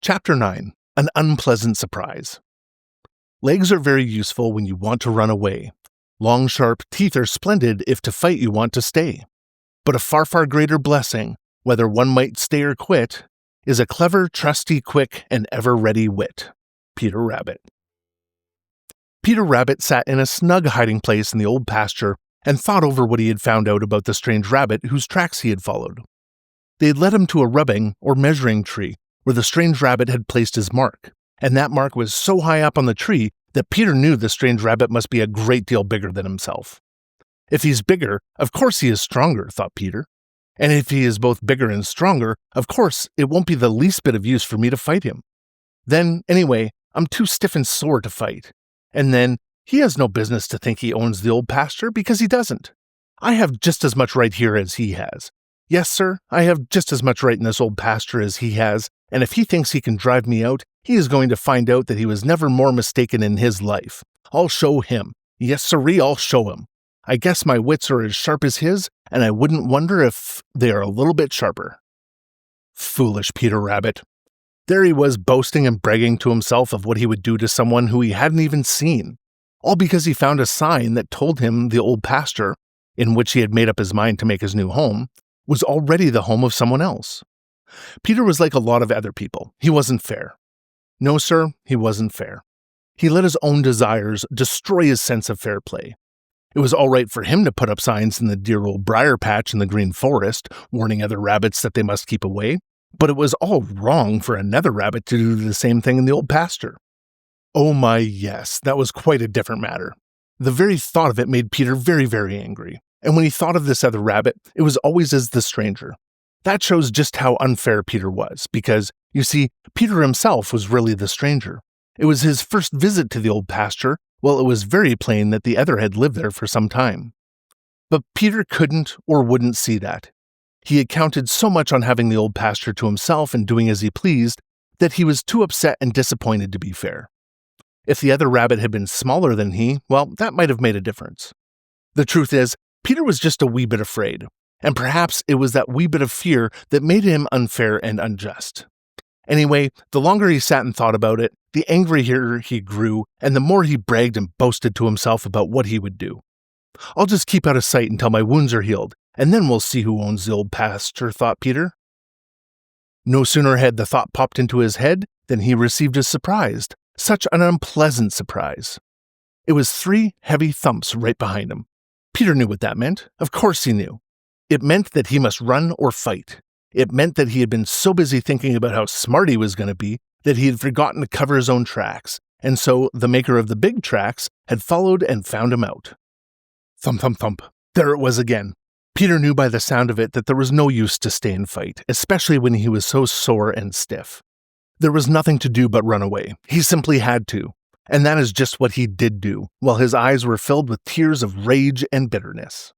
Chapter 9. An Unpleasant Surprise. Legs are very useful when you want to run away. Long, sharp teeth are splendid if to fight you want to stay. But a far, far greater blessing, whether one might stay or quit, is a clever, trusty, quick, and ever-ready wit. Peter Rabbit. Peter Rabbit sat in a snug hiding place in the old pasture and thought over what he had found out about the strange rabbit whose tracks he had followed. They had led him to a rubbing or measuring tree, where the strange rabbit had placed his mark, and that mark was so high up on the tree that Peter knew the strange rabbit must be a great deal bigger than himself. If he's bigger, of course he is stronger, thought Peter. And if he is both bigger and stronger, of course it won't be the least bit of use for me to fight him. Then, anyway, I'm too stiff and sore to fight. And then, he has no business to think he owns the old pasture because he doesn't. I have just as much right here as he has. Yes, sir, I have just as much right in this old pasture as he has, and if he thinks he can drive me out, he is going to find out that he was never more mistaken in his life. I'll show him. Yes, sirree, I'll show him. I guess my wits are as sharp as his, and I wouldn't wonder if they are a little bit sharper. Foolish Peter Rabbit. There he was boasting and bragging to himself of what he would do to someone who he hadn't even seen, all because he found a sign that told him the old pasture, in which he had made up his mind to make his new home, was already the home of someone else. Peter was like a lot of other people. He wasn't fair. No, sir, he wasn't fair. He let his own desires destroy his sense of fair play. It was all right for him to put up signs in the dear old briar patch in the green forest, warning other rabbits that they must keep away, but it was all wrong for another rabbit to do the same thing in the old pasture. Oh my, yes, that was quite a different matter. The very thought of it made Peter very, very angry, and when he thought of this other rabbit, it was always as the stranger. That shows just how unfair Peter was, because, you see, Peter himself was really the stranger. It was his first visit to the old pasture, while it was very plain that the other had lived there for some time. But Peter couldn't or wouldn't see that. He had counted so much on having the old pasture to himself and doing as he pleased, that he was too upset and disappointed to be fair. If the other rabbit had been smaller than he, well, that might have made a difference. The truth is, Peter was just a wee bit afraid. And perhaps it was that wee bit of fear that made him unfair and unjust. Anyway, the longer he sat and thought about it, the angrier he grew, and the more he bragged and boasted to himself about what he would do. I'll just keep out of sight until my wounds are healed, and then we'll see who owns the old pasture, thought Peter. No sooner had the thought popped into his head than he received a surprise, such an unpleasant surprise. It was 3 heavy thumps right behind him. Peter knew what that meant. Of course he knew. It meant that he must run or fight. It meant that he had been so busy thinking about how smart he was going to be that he had forgotten to cover his own tracks, and so the maker of the big tracks had followed and found him out. Thump, thump, thump. There it was again. Peter knew by the sound of it that there was no use to stay and fight, especially when he was so sore and stiff. There was nothing to do but run away. He simply had to. And that is just what he did do, while his eyes were filled with tears of rage and bitterness.